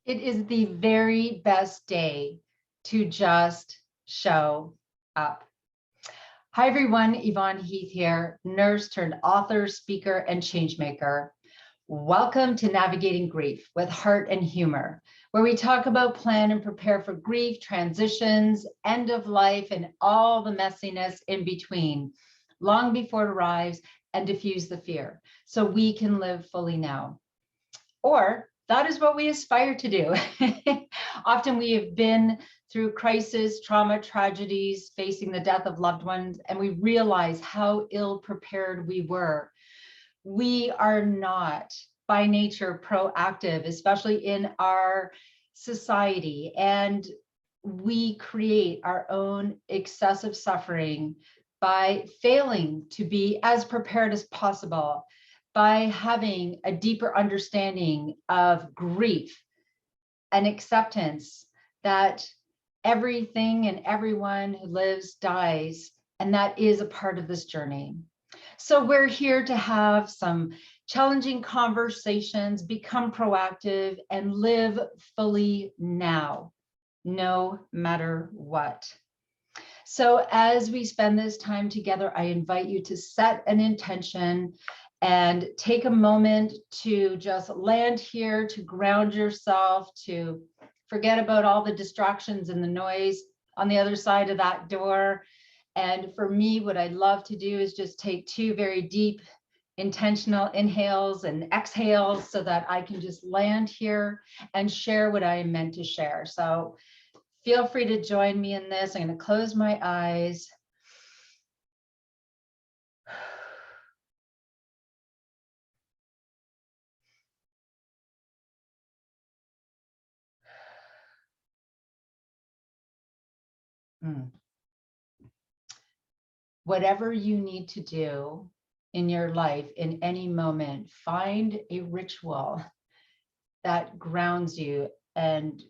It is the very best day to just show up. Hi, everyone. Yvonne Heath here, nurse turned author, speaker, and changemaker. Welcome to Navigating Grief with Heart and Humor, where we talk about, plan, and prepare for grief, transitions, end of life, and all the messiness in between, long before it arrives, and diffuse the fear so we can live fully now. Or that is what we aspire to do. Often we have been through crisis, trauma, tragedies, facing the death of loved ones, and we realize how ill prepared we were. We are not by nature proactive, especially in our society, and we create our own excessive suffering by failing to be as prepared as possible, by having a deeper understanding of grief and acceptance that everything and everyone who lives dies, and that is a part of this journey. So we're here to have some challenging conversations, become proactive, and live fully now, no matter what. So as we spend this time together, I invite you to set an intention and take a moment to just land here, to ground yourself, to forget about all the distractions and the noise on the other side of that door. And for me, what I'd love to do is just take 2 very deep, intentional inhales and exhales so that I can just land here and share what I am meant to share. So feel free to join me in this. I'm going to close my eyes. Whatever you need to do in your life in any moment, find a ritual that grounds you and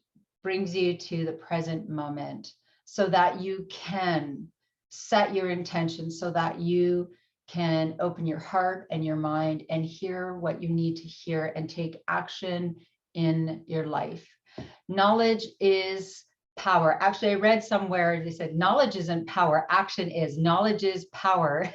brings you to the present moment so that you can set your intention, so that you can open your heart and your mind and hear what you need to hear and take action in your life. Knowledge is power. Actually, I read somewhere, they said, knowledge isn't power, action is. Knowledge is power.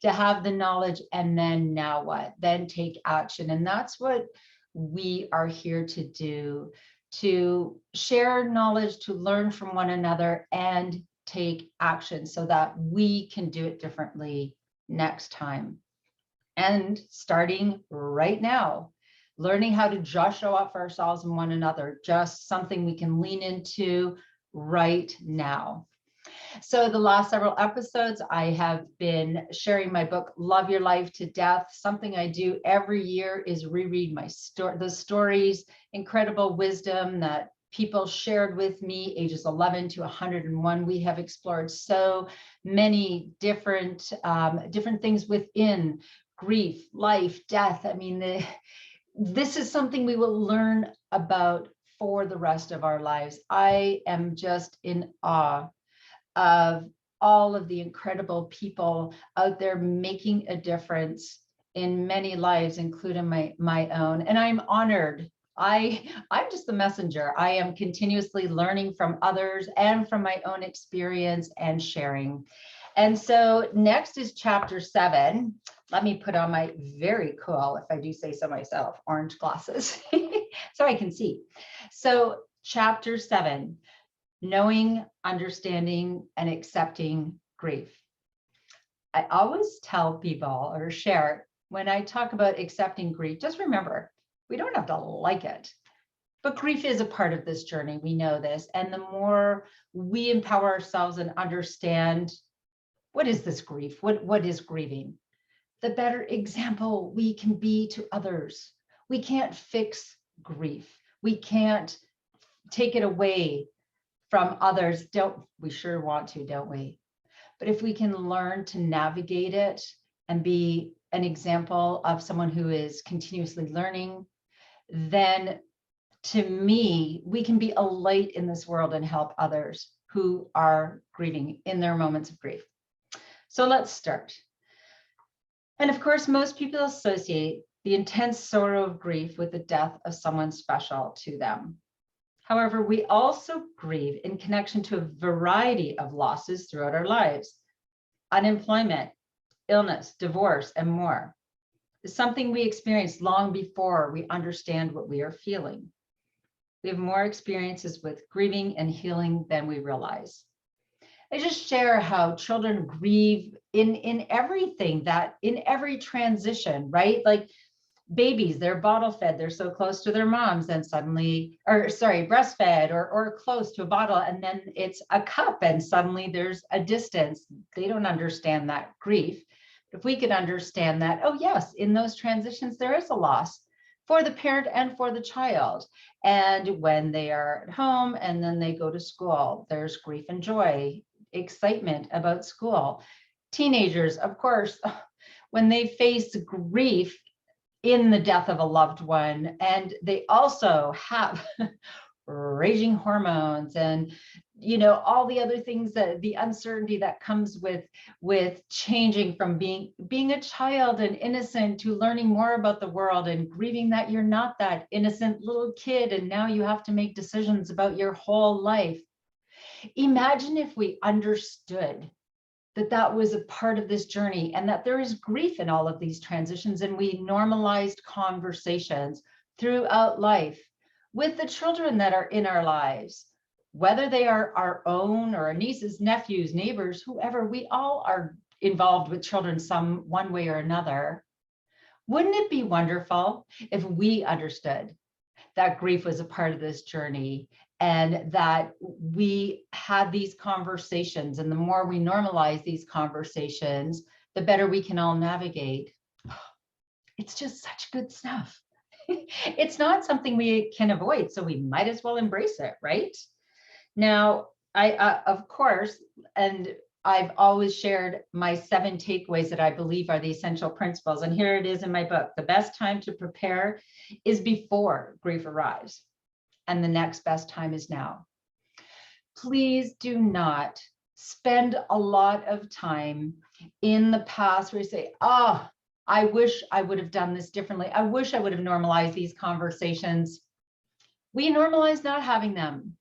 To have the knowledge and then now what? Then take action. And that's what we are here to do, to share knowledge, to learn from one another and take action so that we can do it differently next time. And starting right now, learning how to just show up for ourselves and one another, just something we can lean into right now. So the last several episodes, I have been sharing my book, Love Your Life to Death. Something I do every year is reread the stories, incredible wisdom that people shared with me, ages 11 to 101. We have explored so many different things within grief, life, death. I mean, this is something we will learn about for the rest of our lives. I am just in awe of all of the incredible people out there making a difference in many lives, including my own. And I'm honored. I'm just the messenger. I am continuously learning from others and from my own experience and sharing. And so next is chapter 7. Let me put on my very cool, if I do say so myself, orange glasses so I can see. So chapter 7, knowing, understanding, and accepting grief. I always tell people or share when I talk about accepting grief, just remember, we don't have to like it. But grief is a part of this journey. We know this. And the more we empower ourselves and understand what is this grief, what is grieving, the better example we can be to others. We can't fix grief. We can't take it away from others. We sure want to, don't we? But if we can learn to navigate it and be an example of someone who is continuously learning, then to me, we can be a light in this world and help others who are grieving in their moments of grief. So let's start. And of course, most people associate the intense sorrow of grief with the death of someone special to them. However, we also grieve in connection to a variety of losses throughout our lives: unemployment, illness, divorce, and more. It's something we experience long before we understand what we are feeling. We have more experiences with grieving and healing than we realize. I just share how children grieve in everything, that in every transition, right? Like babies, they're bottle fed, they're so close to their moms, and suddenly, or sorry, breastfed or close to a bottle, and then it's a cup and suddenly there's a distance. They don't understand that grief. If we could understand that, oh yes, in those transitions, there is a loss for the parent and for the child. And when they are at home and then they go to school, there's grief and joy, excitement about school. Teenagers, of course, when they face grief in the death of a loved one, and they also have raging hormones and all the other things, that the uncertainty that comes with changing from being a child and innocent to learning more about the world and grieving that you're not that innocent little kid and now you have to make decisions about your whole life. Imagine if we understood that that was a part of this journey and that there is grief in all of these transitions, and we normalized conversations throughout life with the children that are in our lives, whether they are our own or our nieces, nephews, neighbors, whoever. We all are involved with children some one way or another. Wouldn't it be wonderful if we understood that grief was a part of this journey and that we had these conversations, and the more we normalize these conversations, the better we can all navigate? It's just such good stuff. It's not something we can avoid, so we might as well embrace it, right? Now, of course, and I've always shared my 7 takeaways that I believe are the essential principles. And here it is in my book: the best time to prepare is before grief arrives, and the next best time is now. Please do not spend a lot of time in the past where you say, oh, I wish I would have done this differently. I wish I would have normalized these conversations. We normalize not having them.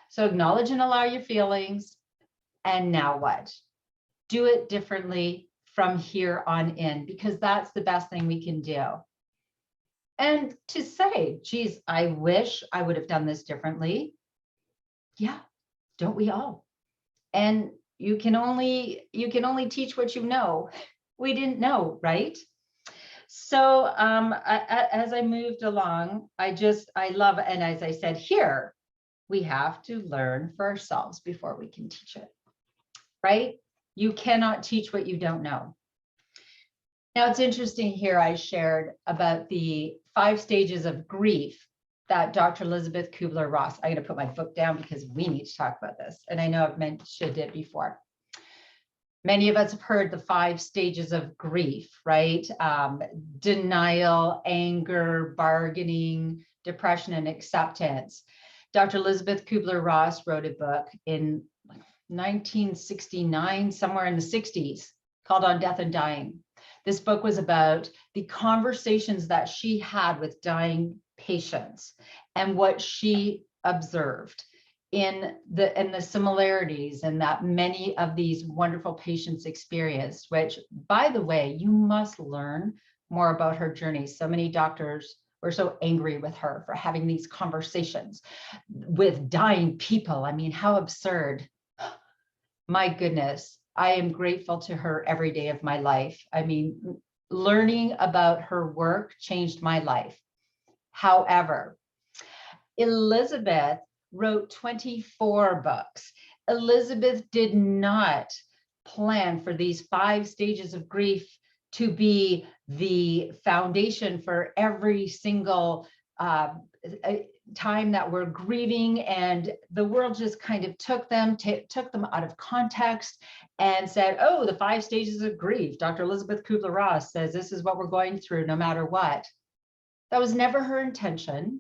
So acknowledge and allow your feelings. And now what? Do it differently from here on in, because that's the best thing we can do. And to say, geez, I wish I would have done this differently. Yeah, don't we all? And you can only teach what you know. We didn't know, right? So as I moved along, I love, and as I said here, we have to learn for ourselves before we can teach it, right? You cannot teach what you don't know. Now, it's interesting here, I shared about the 5 stages of grief that Dr. Elizabeth Kubler-Ross, I'm going to put my book down because we need to talk about this. And I know I've mentioned it before. Many of us have heard the 5 stages of grief, right? Denial, anger, bargaining, depression, and acceptance. Dr. Elizabeth Kubler-Ross wrote a book in 1969, somewhere in the 60s, called On Death and Dying. This book was about the conversations that she had with dying patients and what she observed in the similarities and that many of these wonderful patients experienced, which, by the way, you must learn more about her journey. So many doctors were so angry with her for having these conversations with dying people. I mean, how absurd. My goodness, I am grateful to her every day of my life. I mean, learning about her work changed my life. However, Elizabeth wrote 24 books. Elizabeth did not plan for these 5 stages of grief to be the foundation for every single time that we're grieving, and the world just kind of took them out of context and said, oh, the 5 stages of grief. Dr. Elizabeth Kubler-Ross says this is what we're going through no matter what. That was never her intention.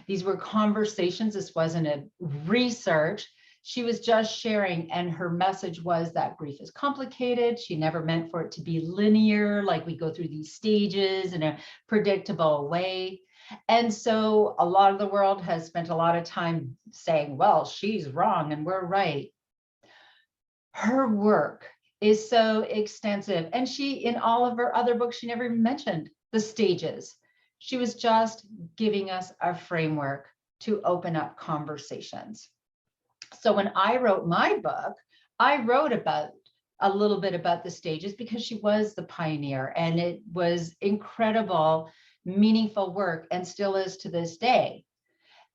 These were conversations. This wasn't a research. She was just sharing, and her message was that grief is complicated. She never meant for it to be linear, like we go through these stages in a predictable way. And so a lot of the world has spent a lot of time saying, well, she's wrong and we're right. Her work is so extensive. And she, in all of her other books, she never even mentioned the stages. She was just giving us a framework to open up conversations. So when I wrote my book, I wrote about a little bit about the stages because she was the pioneer, and it was incredible, meaningful work, and still is to this day.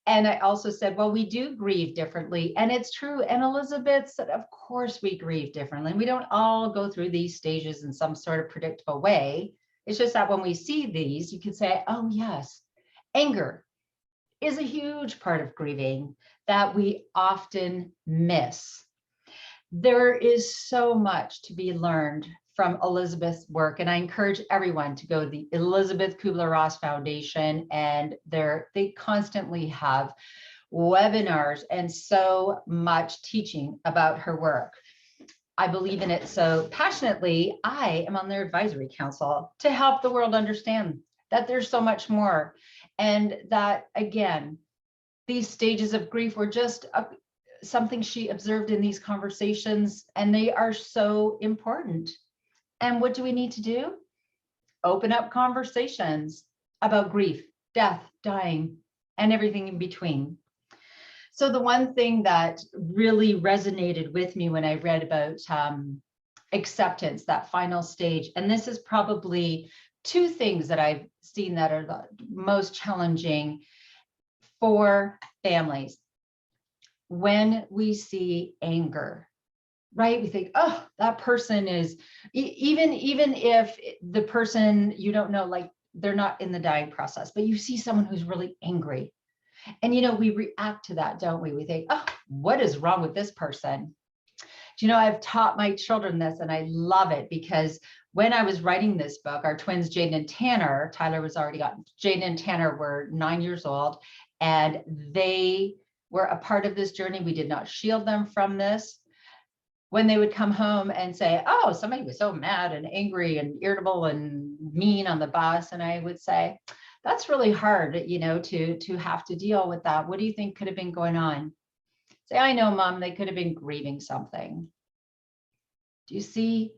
And I also said, well, we do grieve differently. And it's true. And Elizabeth said, of course we grieve differently. We don't all go through these stages in some sort of predictable way. It's just that when we see these, you can say, oh, yes, anger is a huge part of grieving that we often miss. There is so much to be learned from Elizabeth's work, and I encourage everyone to go to the Elizabeth Kubler-Ross Foundation, and they constantly have webinars and so much teaching about her work. I believe in it so passionately. I am on their advisory council to help the world understand that there's so much more, and that, again, these stages of grief were just something she observed in these conversations, and they are so important. And what do we need to do? Open up conversations about grief, death, dying, and everything in between. So the one thing that really resonated with me when I read about acceptance, that final stage, and this is probably two things that I've seen that are the most challenging for families. When we see anger, right? We think, oh, that person is, even if the person you don't know, like they're not in the dying process, but you see someone who's really angry. And, we react to that, don't we? We think, oh, what is wrong with this person? Do I've taught my children this, and I love it, because when I was writing this book, our twins, Jaden and Tanner, Tyler was already got, Jaden and Tanner were 9 years old, and they were a part of this journey. We did not shield them from this. When they would come home and say, oh, somebody was so mad and angry and irritable and mean on the bus, and I would say, that's really hard, to have to deal with that. What do you think could have been going on? Say, I know, Mom, they could have been grieving something. Do you see?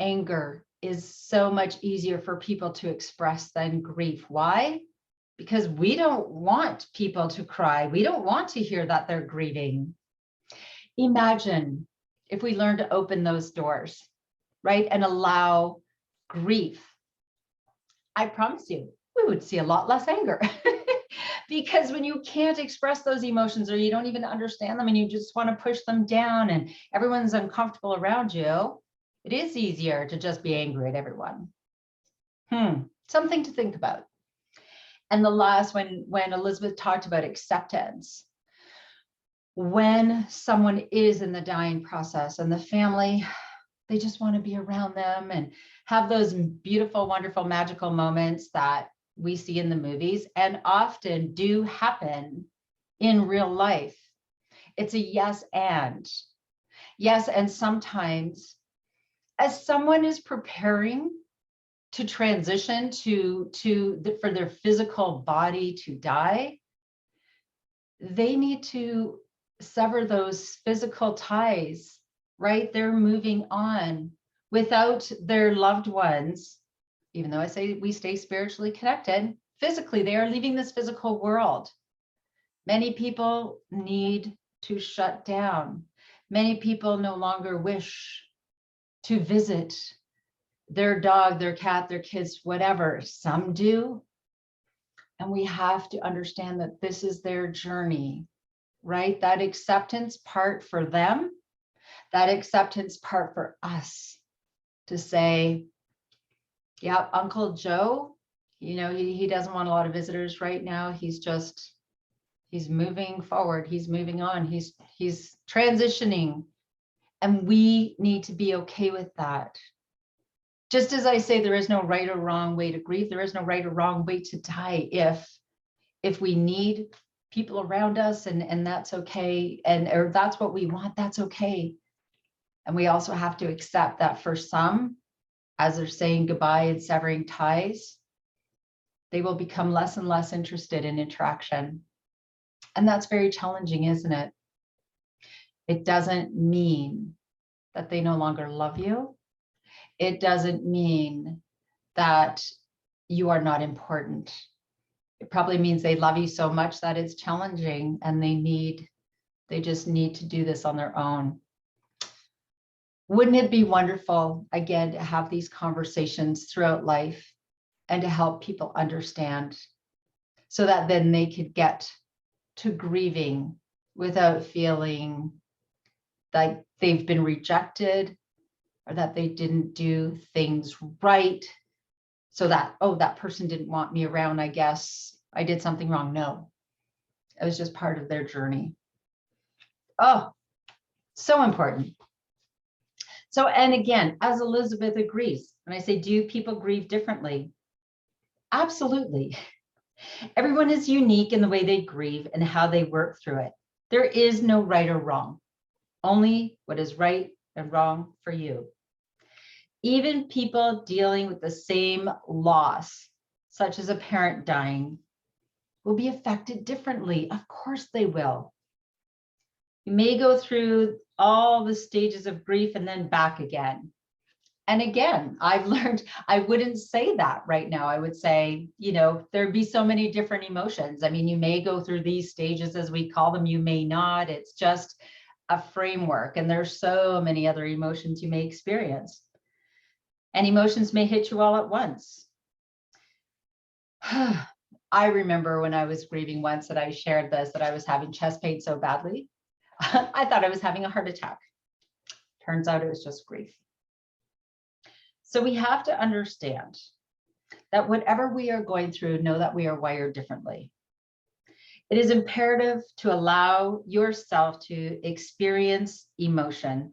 Anger is so much easier for people to express than grief. Why? Because we don't want people to cry. We don't want to hear that they're grieving. Imagine if we learn to open those doors, right? And allow grief. I promise you, we would see a lot less anger. Because when you can't express those emotions, or you don't even understand them, and you just want to push them down, and everyone's uncomfortable around you, it is easier to just be angry at everyone. Something to think about. And the last, when Elizabeth talked about acceptance, when someone is in the dying process and the family, they just want to be around them and have those beautiful, wonderful, magical moments that we see in the movies and often do happen in real life. It's a yes, and sometimes as someone is preparing to transition for their physical body to die, they need to sever those physical ties, right? They're moving on without their loved ones. Even though I say we stay spiritually connected, physically, they are leaving this physical world. Many people need to shut down. Many people no longer wish to visit their dog, their cat, their kids, whatever. Some do. And we have to understand that this is their journey, right? That acceptance part for them, that acceptance part for us to say, yeah, Uncle Joe, he doesn't want a lot of visitors right now. He's moving forward. He's moving on. He's transitioning. And we need to be okay with that. Just as I say, there is no right or wrong way to grieve. There is no right or wrong way to die. If we need people around us, and that's okay, or that's what we want, that's okay. And we also have to accept that for some, as they're saying goodbye and severing ties, They will become less and less interested in interaction. And that's very challenging, isn't it? It doesn't mean that they no longer love you. It doesn't mean that you are not important. It probably means they love you so much that it's challenging and they just need to do this on their own. Wouldn't it be wonderful, again, to have these conversations throughout life and to help people understand so that then they could get to grieving without feeling like they've been rejected or that they didn't do things right, so that, oh, that person didn't want me around, I guess I did something wrong. No, it was just part of their journey. Oh, so important. So, and again, as Elizabeth agrees, when I say, do people grieve differently? Absolutely. Everyone is unique in the way they grieve and how they work through it. There is no right or wrong, only what is right and wrong for you. Even people dealing with the same loss, such as a parent dying, will be affected differently. Of course they will. You may go through all the stages of grief and then back again. And again, I've learned I wouldn't say that right now. I would say, there'd be so many different emotions. I mean, you may go through these stages, as we call them, you may not. It's just a framework, and there's so many other emotions you may experience. And emotions may hit you all at once. I remember when I was grieving once that I shared this, that I was having chest pain so badly. I thought I was having a heart attack. Turns out it was just grief. So we have to understand that whatever we are going through, know that we are wired differently. It is imperative to allow yourself to experience emotion,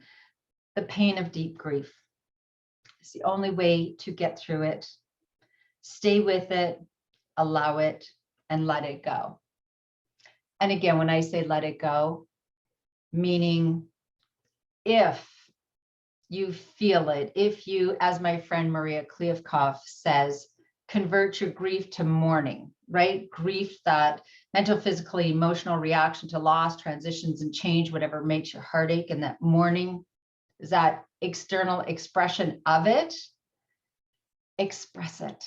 the pain of deep grief. It's the only way to get through it. Stay with it, allow it, and let it go. And again, when I say let it go, meaning if you feel it, if you, as my friend Maria Kliavkoff says, convert your grief to mourning, right? Grief, that mental, physical, emotional reaction to loss, transitions, and change, whatever makes your heart ache, and that mourning is that external expression of it. Express it.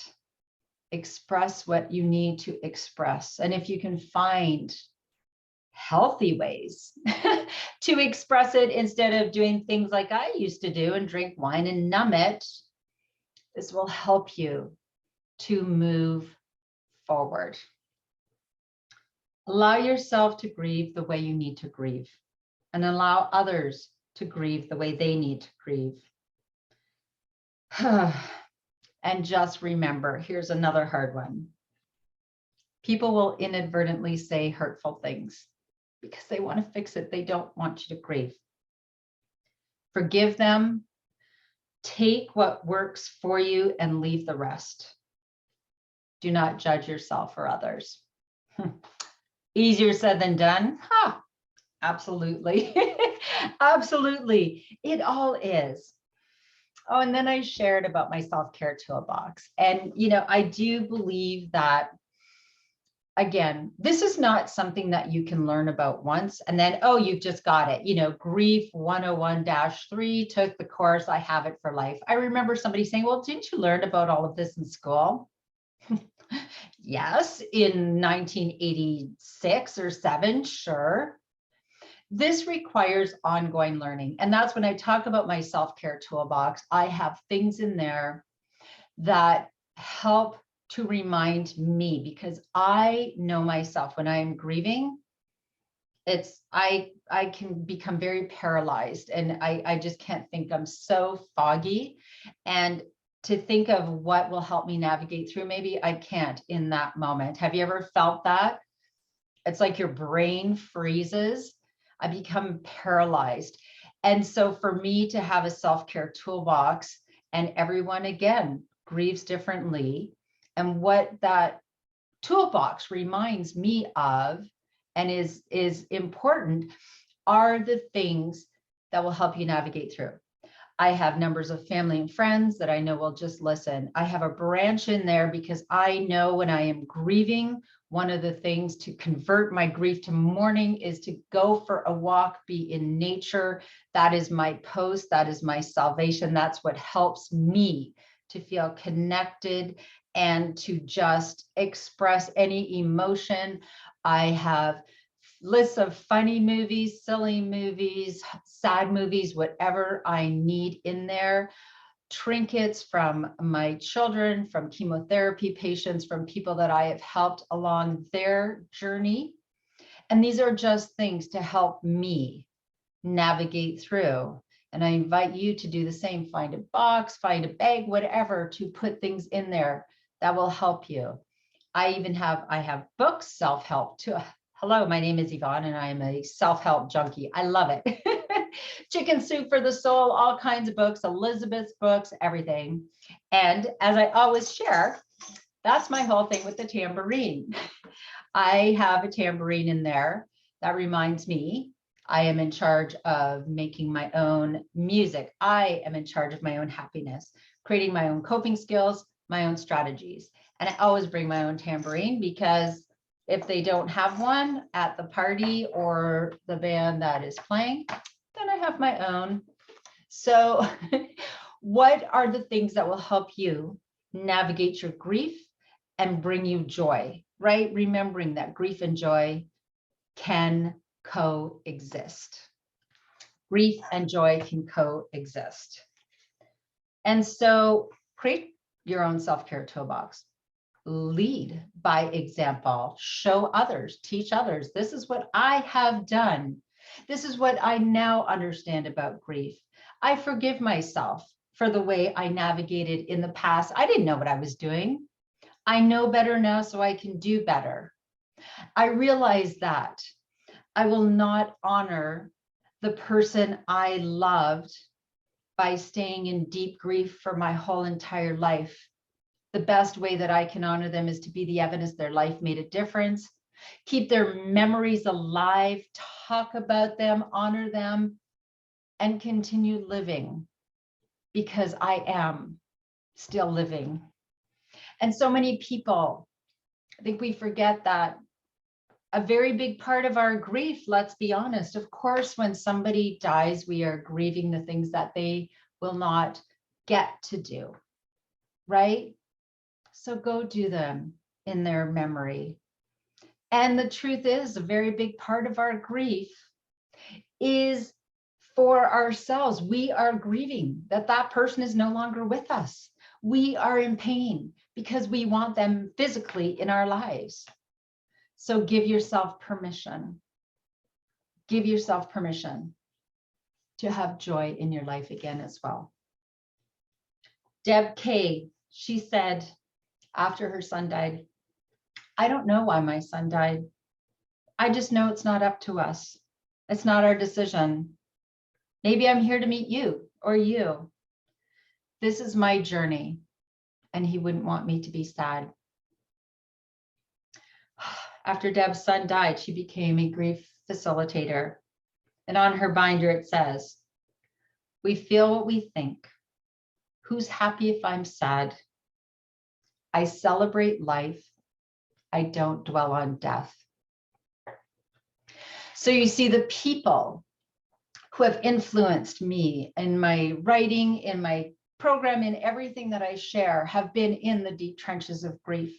Express what you need to express. And if you can find healthy ways to express it instead of doing things like I used to do and drink wine and numb it, this will help you to move forward. Allow yourself to grieve the way you need to grieve, and allow others to grieve the way they need to grieve. And just remember, here's another hard one. People will inadvertently say hurtful things because they want to fix it. They don't want you to grieve. Forgive them. Take what works for you and leave the rest. Do not judge yourself or others. Easier said than done? Absolutely. Absolutely. It all is. Oh, and then I shared about my self-care toolbox. And, I do believe that, again, this is not something that you can learn about once and then, oh, you've just got it. Grief 101-3, took the course, I have it for life. I remember somebody saying, well, didn't you learn about all of this in school? Yes, in 1986 or 7, sure. This requires ongoing learning. And that's when I talk about my self-care toolbox. I have things in there that help to remind me, because I know myself when I am grieving, I can become very paralyzed and I just can't think. I'm so foggy, and to think of what will help me navigate through, maybe I can't in that moment. Have you ever felt that? It's like your brain freezes. I become paralyzed. And so for me to have a self-care toolbox, and everyone, again, grieves differently, and what that toolbox reminds me of and is important are the things that will help you navigate through. I have numbers of family and friends that I know will just listen. I have a branch in there because I know when I am grieving, one of the things to convert my grief to mourning is to go for a walk, be in nature. That is my post. That is my salvation. That's what helps me to feel connected and to just express any emotion. I have lists of funny movies, silly movies, sad movies, whatever I need in there. Trinkets from my children, from chemotherapy patients, from people that I have helped along their journey. And these are just things to help me navigate through. And I invite you to do the same. Find a box, find a bag, whatever, to put things in there that will help you. I have books, self-help too. Hello, my name is Yvonne and I am a self-help junkie. I love it. Chicken Soup for the Soul, all kinds of books, Elizabeth's books, everything. And as I always share, that's my whole thing with the tambourine. I have a tambourine in there that reminds me I am in charge of making my own music. I am in charge of my own happiness, creating my own coping skills, my own strategies. And I always bring my own tambourine because if they don't have one at the party or the band that is playing, then I have my own. So what are the things that will help you navigate your grief and bring you joy, right? Remembering that grief and joy can coexist. Grief and joy can coexist. And so create your own self-care toolbox. Lead by example, show others, teach others. This is what I have done. This is what I now understand about grief. I forgive myself for the way I navigated in the past. I didn't know what I was doing. I know better now, so I can do better. I realize that I will not honor the person I loved by staying in deep grief for my whole entire life. The best way that I can honor them is to be the evidence their life made a difference, keep their memories alive, talk about them, honor them, and continue living because I am still living. And so many people, I think we forget that a very big part of our grief, let's be honest, of course, when somebody dies, we are grieving the things that they will not get to do, right? So go do them in their memory. And the truth is, a very big part of our grief is for ourselves. We are grieving that that person is no longer with us. We are in pain because we want them physically in our lives. So give yourself permission. Give yourself permission to have joy in your life again as well. Deb K, she said after her son died, I don't know why my son died. I just know it's not up to us. It's not our decision. Maybe I'm here to meet you or you. This is my journey, and he wouldn't want me to be sad. After Deb's son died, she became a grief facilitator. And on her binder, it says, we feel what we think. Who's happy if I'm sad? I celebrate life. I don't dwell on death. So you see, the people who have influenced me in my writing, in my program, in everything that I share, have been in the deep trenches of grief.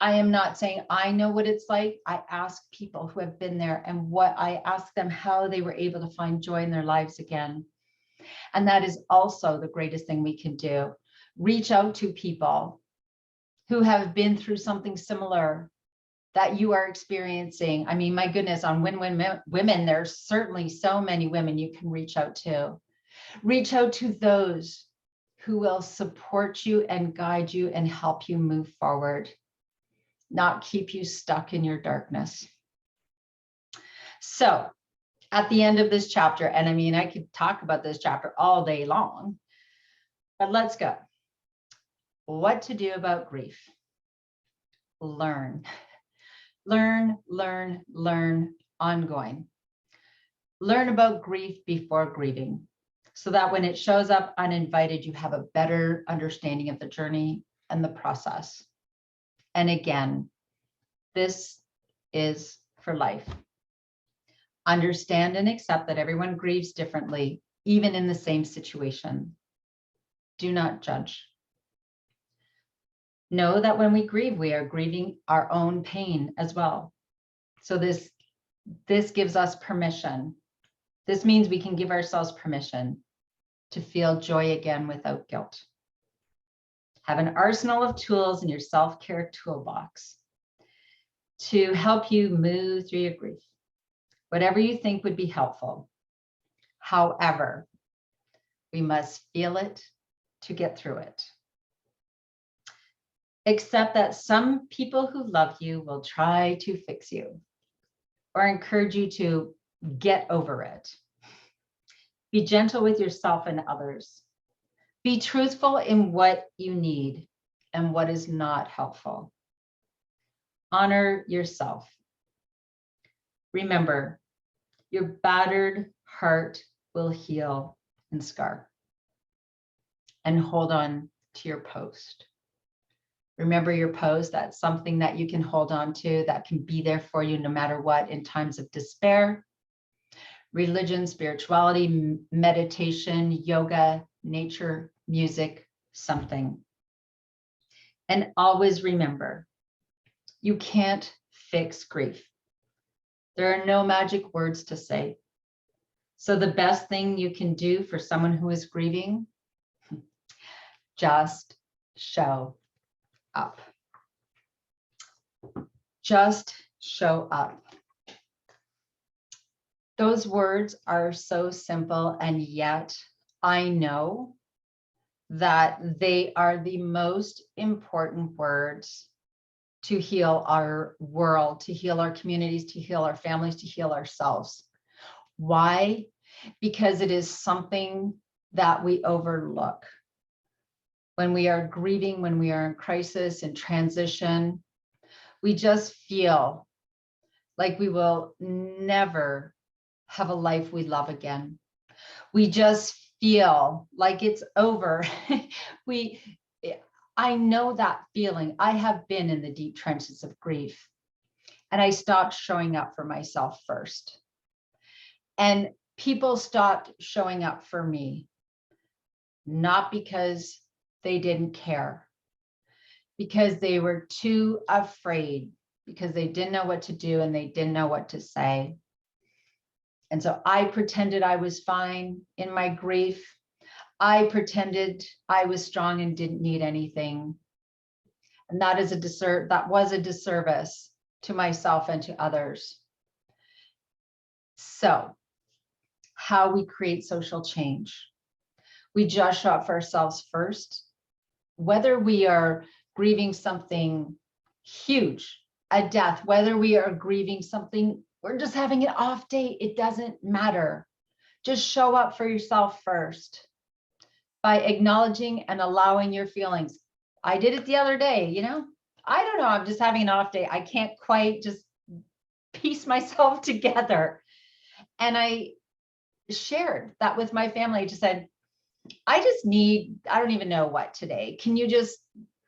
I am not saying I know what it's like. I ask people who have been there, and what I ask them how they were able to find joy in their lives again. And that is also the greatest thing we can do. Reach out to people who have been through something similar that you are experiencing. I mean, my goodness, on Win-Win Women, there's certainly so many women you can reach out to. Reach out to those who will support you and guide you and help you move forward, not keep you stuck in your darkness. So at the end of this chapter, and I mean, I could talk about this chapter all day long, but let's go. What to do about grief? Learn. Learn, learn, learn, ongoing. Learn about grief before grieving. so that when it shows up uninvited, you have a better understanding of the journey and the process. And again, this is for life. Understand and accept that everyone grieves differently, even in the same situation. Do not judge. Know that when we grieve, we are grieving our own pain as well. So this gives us permission. This means we can give ourselves permission to feel joy again without guilt. Have an arsenal of tools in your self-care toolbox to help you move through your grief. Whatever you think would be helpful. However, we must feel it to get through it. Accept that some people who love you will try to fix you or encourage you to get over it. Be gentle with yourself and others. Be truthful in what you need and what is not helpful. Honor yourself. Remember, your battered heart will heal and scar. And hold on to your post. Remember your post, that's something that you can hold on to, that can be there for you no matter what in times of despair. Religion, spirituality, meditation, yoga, nature, music, something. And always remember, you can't fix grief. There are no magic words to say. So the best thing you can do for someone who is grieving, just show up. Just show up. Those words are so simple, and yet I know that they are the most important words to heal our world, to heal our communities, to heal our families, to heal ourselves. Why? Because it is something that we overlook. When we are grieving, when we are in crisis and transition, we just feel like we will never have a life we love again. We just feel like it's over. I know that feeling. I have been in the deep trenches of grief, and I stopped showing up for myself first. And people stopped showing up for me, not because they didn't care, because they were too afraid, because they didn't know what to do and they didn't know what to say. And so I pretended I was fine in my grief. I pretended I was strong and didn't need anything. And that was a disservice to myself and to others. So, how we create social change. We just show up for ourselves first. Whether we are grieving something huge, a death, whether we are grieving something, we're just having an off day, it doesn't matter. Just show up for yourself first by acknowledging and allowing your feelings. I did it the other day, I don't know, I'm just having an off day. I can't quite just piece myself together. And I shared that with my family. I just said, I don't even know what today.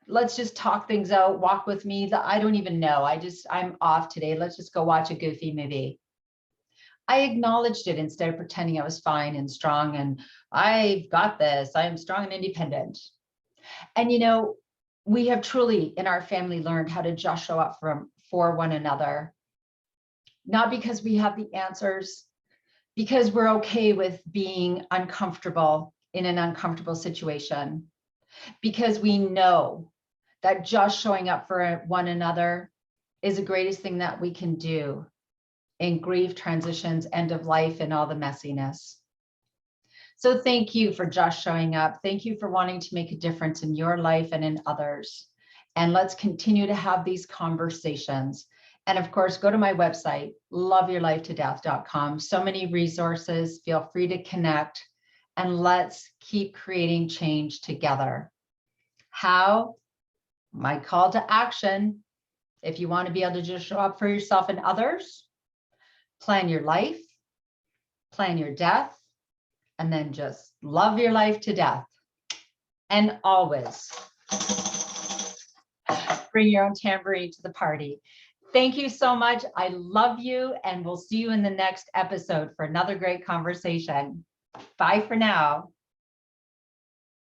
Let's just talk things out, walk with me. I don't even know. I'm off today. Let's just go watch a goofy movie. I acknowledged it instead of pretending I was fine and strong and I've got this. I am strong and independent. And, we have truly in our family learned how to just show up for one another. Not because we have the answers, because we're okay with being uncomfortable in an uncomfortable situation, because we know that just showing up for one another is the greatest thing that we can do in grief, transitions, end of life, and all the messiness. So thank you for just showing up. Thank you for wanting to make a difference in your life and in others. And let's continue to have these conversations. And of course, go to my website, loveyourlifetodeath.com. So many resources. Feel free to connect, and let's keep creating change together. How? My call to action. If you want to be able to just show up for yourself and others, plan your life, plan your death, and then just love your life to death. And always bring your own tambourine to the party. Thank you so much. I love you, and we'll see you in the next episode for another great conversation. Bye for now.